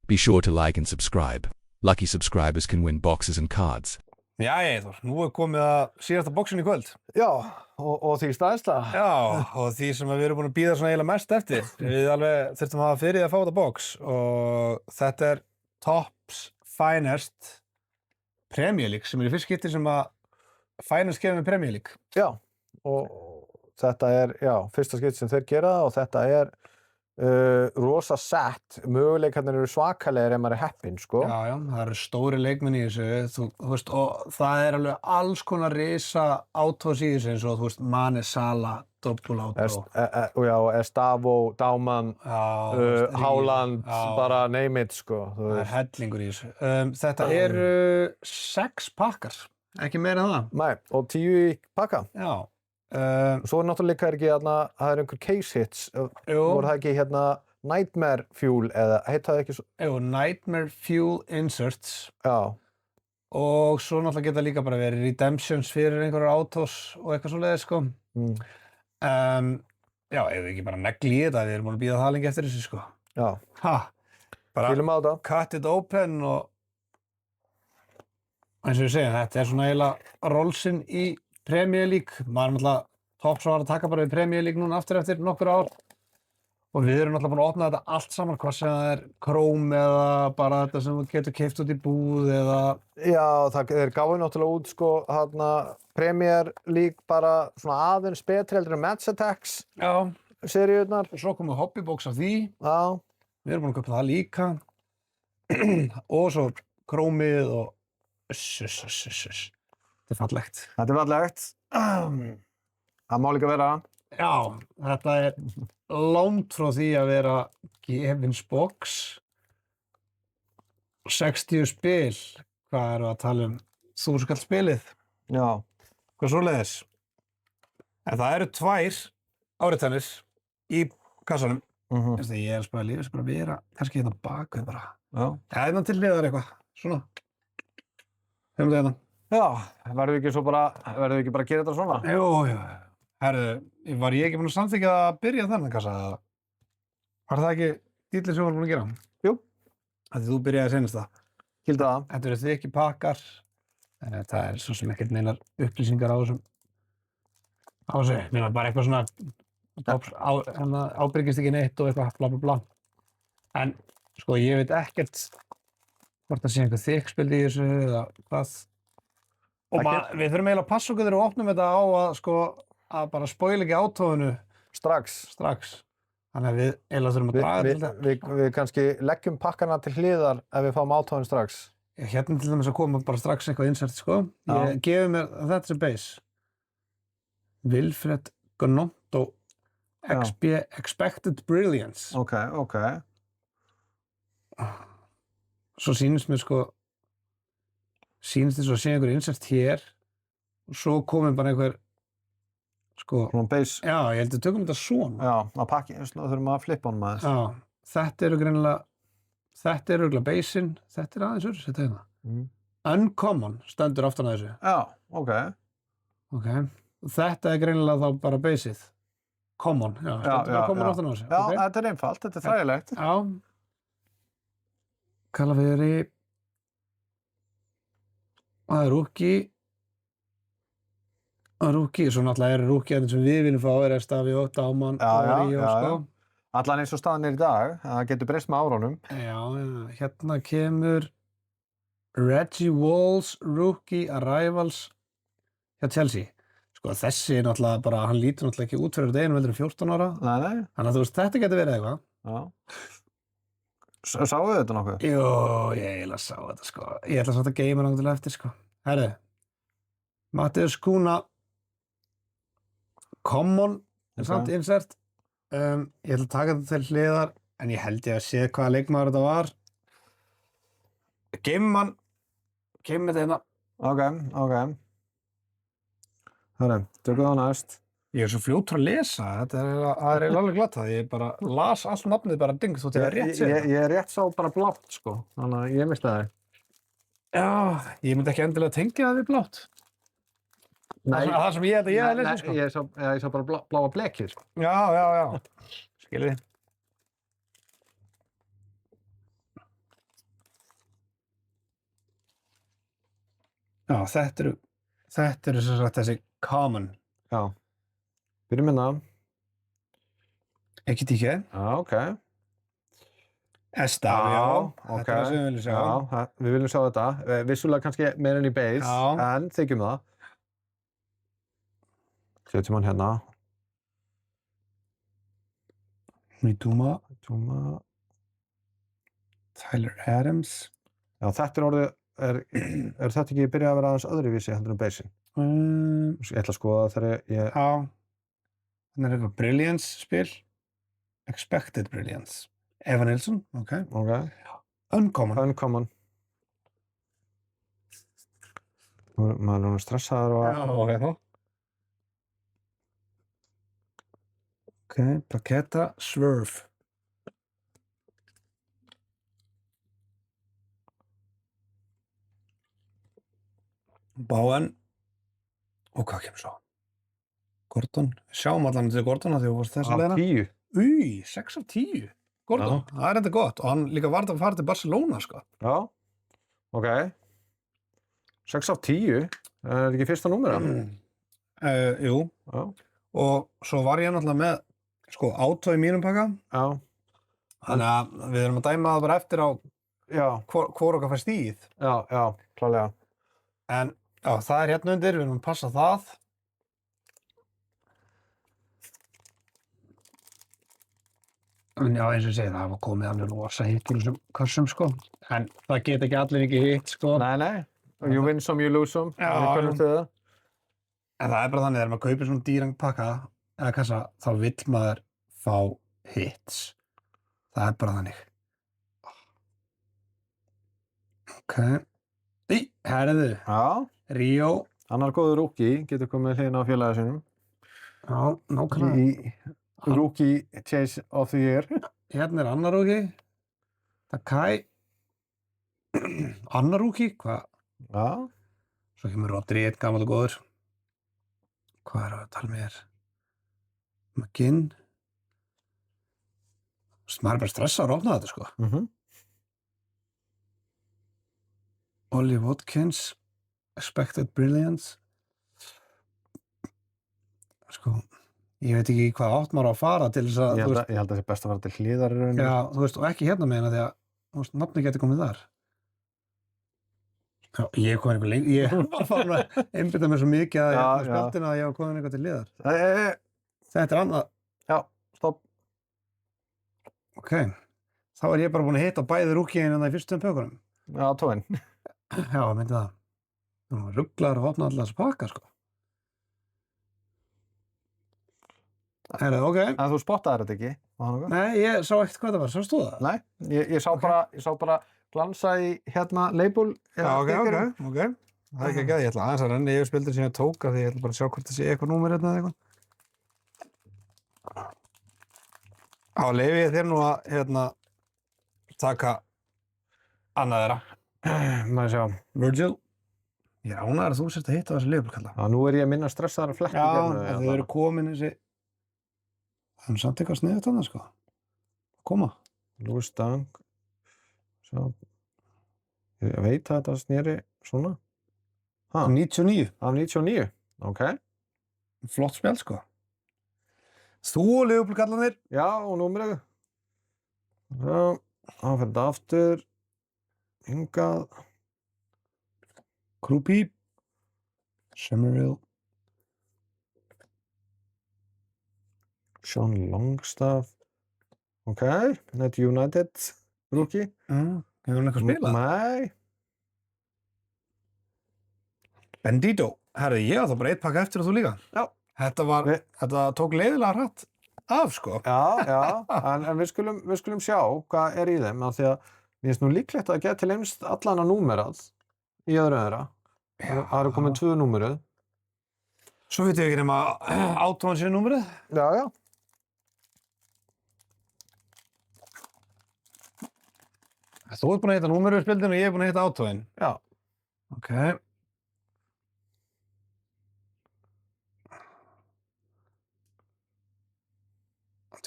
Be sure to like and subscribe. Lucky subscribers can win boxes and cards. Jæja, Eyþór, nú komið að síðasta boxin í kvöld. Já, og því stæðsta. Já, og því sem við erum búin að bíða svona eiginlega mest eftir. Við alveg þurftum að hafa fyrir að fá þetta box og þetta er Topps Finest Premier League sem er í fyrst skipti sem að Finest kemur með Premier League. Já, og þetta er, fyrsta skipti sem þeir gera og þetta er rosa sett, möguleikarnir eru svakalegir ef maður er heppinn, sko. Já, það eru stóri leikmenn í þessu, þú veist, og það er alveg alls konar risa autos í þessu eins og, þú veist, Mane, Salah, doppelauto. Estavo, Daumann, Haaland, bara name it, sko. Það er hellingur í þessu. Þetta eru 6 pakkar, ekki meira en það. Nei, og 10 í pakka. Já. Svo náttúrulega ekki það er einhver case hits, voru það ekki Nightmare Fuel eða heita það ekki svo? Jú, Nightmare Fuel Inserts. Já. Og svo náttúrulega geta líka bara verið redemptions fyrir einhverjar autos og eitthvað svoleiðis, sko. Já, ef við ekki bara negli í þetta, við erum búin að bíða það lengi eftir þessu, sko. Já. Bara fílum á þetta. Cut it open og eins og við segjum, þetta er svona eiginlega rollsinn í Premier League. Maður er náttúrulega Topps var að taka bara við Premier League núna aftur eftir nokkur ár og við erum náttúrulega búin að opna þetta allt saman, hvað sem það er Chrome eða bara þetta sem þú getur keypt út í búð eða... Já, þeir gáfu náttúrulega út, sko, Premier League bara svona aðeins betri heldur en Match Attacks seríurnar. Og svo komu hobbybox af því. Já. Við erum búin að kaupa það líka. Og svo Chromeið og... Þetta er fallegt. Þetta er fallegt. Það má líka vera. Já, þetta er langt frá því að vera gefins box. 60 spil. Hvað eru að tala um? 1000 kall spilið. Já. Hvað svoleiðis? En það eru 2 áritanir í kassanum. Ég er að spæða lífið sem bara vera, kannski hérna bakvið bara. Já. Hérna til hliðar eitthvað. Svona. Hefum þetta hérna. Já, verðum við ekki bara að gera þetta svona? Jú. Herðu, var ég ekki búinn að samþykkja að byrja þennan kassa? Var það ekki dýllinn sem við vorum búin að gera? Jú. Því þú byrjaði seinast það. Gildi það. Þetta eru þykki pakkar. Það er svo sem ekkert neinar upplýsingar á þessu. Mér var bara eitthvað svona ábyrgist ekki neitt og eitthvað bla bla bla. En sko, ég veit ekkert hvort það sé einhver þykkspil í þessu eða hvað. Og við þurfum eiginlega að passa okkur þegar við opnum þetta á að bara spoila ekki átóinu strax. Þannig að við eiginlega þurfum að draga til þetta. Við kannski leggjum pakkana til hliðar ef við fáum átóinu strax. Hérna til dæmis að koma bara strax eitthvað insert, sko. Ég gefi mér þetta sem base. Wilfred Gnonto XP Expected Brilliance. Ok. Svo sýnist mér, sko, sýnist þess að sé einhver insert hér og svo komið bara einhver, sko... Svona base. Já, ég held að tökum þetta svona. Já, að pakki, þurfum að flippa honum aðeins. Já, þetta eru örugglega baseinn, þetta er aðeins þetta hérna. Uncommon stendur aftan að þessu. Já, ok. Þetta er greinilega þá bara baseið. Common, stendur bara common aftan að þessu. Já, þetta er einfalt, þetta er þægilegt. Já. Calaveri. Það er rookie, svo náttúrulega rookie sem við viljum fá, Estavo, Daumann, Já. Allan eins og staðan er í dag, það getur breyst með árunum. Já, hérna kemur Reggie Walls, rookie, arrivals hjá Chelsea. Sko þessi er náttúrulega bara, hann lítur náttúrulega ekki út fyrir þetta heldur en 14 ára. Nei. Þannig að þú veist, þetta getur verið eitthvað. Já. Sáu þið þetta nokkuð? Jú, ég eiginlega sá þetta, sko. Ég ætla að geima náttúrulega eftir, sko. Herðu, Matthäus Cunha, Common, samt insert. Ég ætla að taka þetta til hliðar, en ég held ég að sé hvaða leikmaður þetta var. Geimum þetta hérna. Ok. Herðu, tökum það næst. Ég er svo fljótur að lesa, það er alveg glatt það. Ég bara las allt nafnið bara ding þótt ég er rétt sér. Ég er rétt sá bara blátt, sko. Þannig að ég misti það. Já, ég myndi ekki endilega tengja það við blátt. Það sem ég held að ég hef lesið, sko. Nei, ég sá bara bláa blekið, sko. Já. Skilur þið. Já, þetta eru sem sagt þessi common. Já. Byrjum hérna. Ekki tíkja. Já, ok. Estafió. ok. Þetta er það sem við viljum sjá. Já, við viljum sjá þetta. Vissulega kannski meira en í base, Já. en þykjum það. Setjum hann hérna. Mitoma. Túma. Tyler Adams. Já, þetta er orðið, er þetta ekki byrjað að vera aðeins öðruvísi heldur en basein? Ég ætla að skoða þegar ég... Já. Þannig er eitthvað Brilliance spil. Expected Brilliance. Eva Nilsson, ok. Ok. Uncommon. Uncommon. Maður er núna stressaður og... Já, ok þá. Ok, Paqueta, Swerve. Bowen. Og hvað kemur svo? Gordon. Sjáum allan til Gordona þegar þú varst þessa leiðina. 10. 6 af 10. Gordon, það er enda gott. Og hann líka varð að fara til Barcelona, sko. Já. Ok. 6 af 10. Er þetta ekki fyrsta númerið? Jú. Já. Og svo var ég náttúrulega með, sko, Auto í mínum pakka. Já. Þannig að við erum að dæma það bara eftir á Já. hvor okkar fær stíð. Já, klálega. En já, það er hérna undir, við erum að passa það. En já, eins og ég segi, það var komið alveg rosa hitt úr þessum kassum, sko. En það get ekki allir ekki hitt, sko. Nei. You win some, you lose some. Já, Við könnum til það. En það er bara þannig, þegar maður kaupir svona dýran pakka, eða kassa, þá vill maður fá hits. Það er bara þannig. Ok. Í, herðu. Já. Ríó. Annar góður rookie, getur komið hlýðin á félagið sinum. Já, nákvæmlega. Í rookie chase of the year. Hérna er annar rúki. Takai. Annar rúki, hvað? Já. Svo kemur Rodri, einn gamall og góður. Hvað er að tala með þér? McGinn. Maður er bara stressaður að opna þetta, sko. Ollie Watkins. Expected Brilliance. Sko, ég veit ekki hvað átt maður á að fara til þess að... Ég held að það sé best að fara til hliðar í rauninni. Já, þú veist, og ekki hérna með hérna því að, þú veist, nafni getur komið þar. Já, ég er komin eitthvað lengi, ég var farin að einbytta mér svo mikið að ég spjaldina að ég var komin eitthvað til hliðar. Þetta er annað. Já, stopp. Ok, þá er ég bara búin að hitta bæði rúkíin en það í fyrstu pökunum. Já, tóin. Já, myndi það. Þú erum rugglaður að opna allar þessu pakka, sko. Ok. En þú spottaðir þetta ekki? Nei, ég sá ekkert hvað það var, sástu það? Nei, ég sá bara glansa í hérna label. Já, ok. Það er ekki að ég ætla aðeins að renna yfir spildur sem ég tók af því ég ætla bara að sjá hvort það sé eitthvað númer hérna eða eitthvað. Á, leyfi ég þér nú að hérna taka annað þeirra. Maður sjá. Virgil. Ég er ánægður að þú sért að hitta þessi leifbólkalla. Já, nú er ég minna stressaðar að fletta Já, þau eru komin þessi... Það er samt eitthvað sniðugt annað, sko. Koma. Louis Dunk. Sjá. Ég veit að þetta sneri svona. 99. Af 99. Ok. Flott spjald, sko. Þú og leifbólkallanir. Já, og númerið. Já, hann fyrir þetta aftur. Hingað. Krúpi. Summerville. Sean Longstaff. Ok, Net United. Rookie. Hefur hann eitthvað spilað? Nei. Bendito. Herri, ég á það bara eitt pakka eftir og þú líka. Já. Þetta tók leiðilega hratt af, sko. Já, en við skulum sjá hvað er í þeim, af því að mér finnst nú líklegt að geta til einst allan að númerað í öðru þeirra. Það eru komin 2 númeruð. Svo veit ég ekki nema átóan sér númerið. Já. Þú ert búin að hitta númerið í spildinu og ég er búin að hitta átóin. Já. Ok.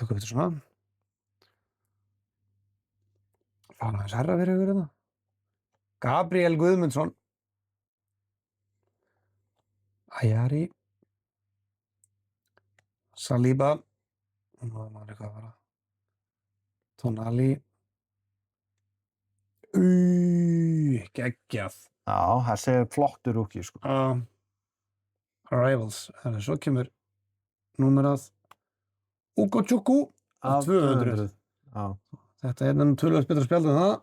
Tökum við þetta svona. Fána þess herra fyrir ykkur hérna. Gabriel Guðmundsson. Ayari. Saliba. Nú er maður eitthvað að fara. Tonali. Geggjað. Já, þessi er flottur rúki, sko. Rivals. Þannig svo kemur númerað Ugochukwu af 200. Já. Þetta er nefnum tölvöld betra spjald en það.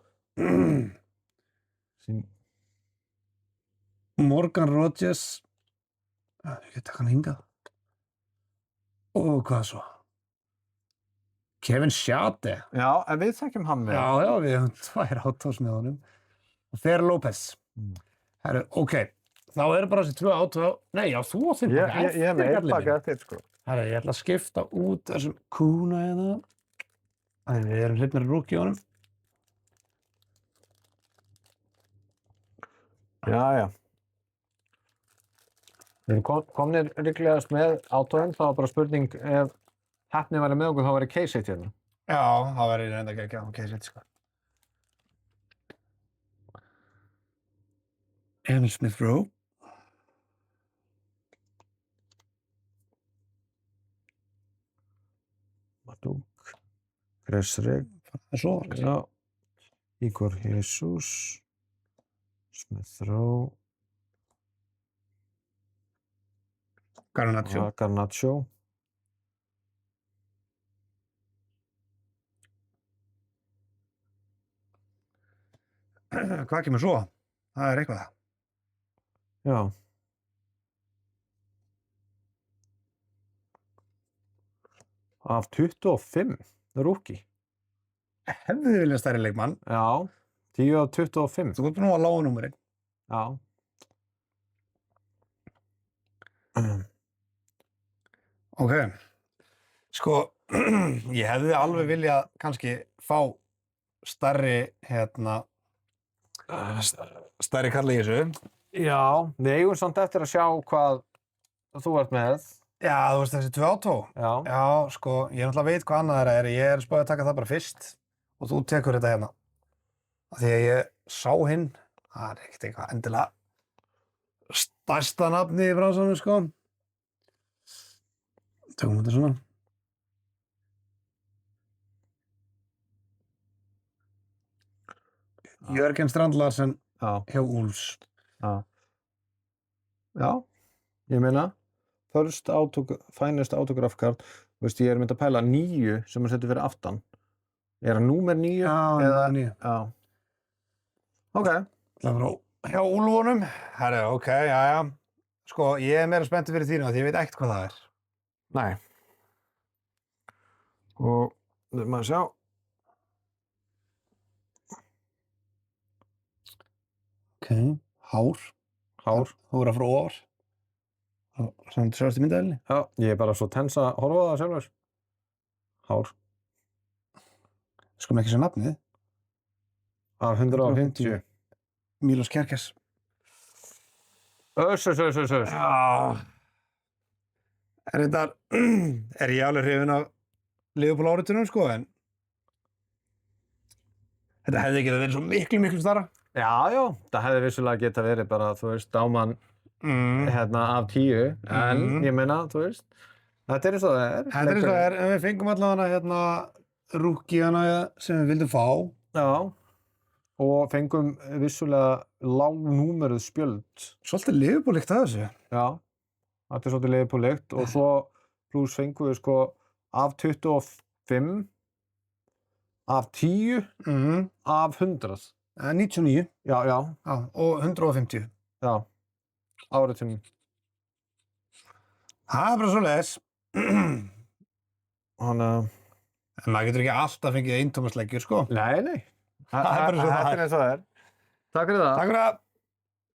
Morgan Rodgers. Ég get taka hann hingað. Og hvað svo? Kevin Schade. Já, en við þekkjum hann vel. Já, við höfum 2 átós með honum. Og Fer Lopez. Herru, ok. Þá eru bara þessi 2 átó. Nei, já, þú átt þinn pakka eftir. Ég er með einn pakka eftir, sko. Herru, ég ætla að skipta út þessum Kuna hérna. Þannig við erum hlifnir rúki í honum. Já. Við erum komnir líklegast með átóðum, það var bara spurning ef heppni væri með okkur, þá væri K-State hérna. Já, það væri reynda ekki á K-State, sko. Emil Smith-Rowe. Maduk, Gresrig, Það er svo orð. já, Igor Jesus, Smith-Rowe, Garnacho. Garnacho. Hvað kemur svo? Það er eitthvað. Já. Af 25, rúki. Hefði þið viljað stærri leikmann. Já, 10 af 25. Þú ert nú að lága númerið. Já. Ok. Sko, ég hefði alveg viljað kannski fá stærri, stærri kall í þessu. Já, við eigum samt eftir að sjá hvað þú ert með. Já, þú veist þessi 2 átó. Já. Já, sko, ég náttúrulega veit hvað annað er. Ég er spáð að taka það bara fyrst og þú tekur þetta hérna. Af því að ég sá hinn, það er ekkert eitthvað endilega stærsta nafni í bransanum, sko. Tökum þetta svona. Jörgen Strand Larsen Já. hjá Úlfs. Já, ég meina, finest autograph card, veist, ég er myndið að pæla 9 sem að setja fyrir aftan. Er það númer 9? Já, 9. Já. Ok. Það var hjá Úlfunum. Herra, ok, já. Sko, ég er meira spenntur fyrir þínu því ég veit ekkert hvað það er. Nei. Og, maður sjá. Ok, hár. Þú er að frá ofar. Samt sérstu myndaðilni. Já, ég er bara svo tens að horfa á það sjálfur. Hár. Skulum ekki sér nafnið. Af 150. Milos Kerkes. Öss. Já. Er ég alveg hrifinn af Liverpool áritunum, sko, en þetta hefði getað verið svo miklu starra. Já, það hefði vissulega geta verið bara, þú veist, dáman af 10, en ég meina, þú veist, þetta er eins og það er. Þetta er eins og það er, en við fengum allavega rúkíana sem við vildum fá. Já, og fengum vissulega lágnúmeruð spjöld. Svolítið Liverpool-líkt að þessu. Já, þetta er svolítið Liverpool-líkt og svo pluss fengum við sko af 25, af 10, af 100. 99. Já. Og 150. Já, áritunum. Það er bara svoleiðis. En maður getur ekki alltaf fengið eintómasleggjur, sko. Nei. Það er bara svo það er. Þetta er eins og það er. Takk fyrir það. Takk fyrir það.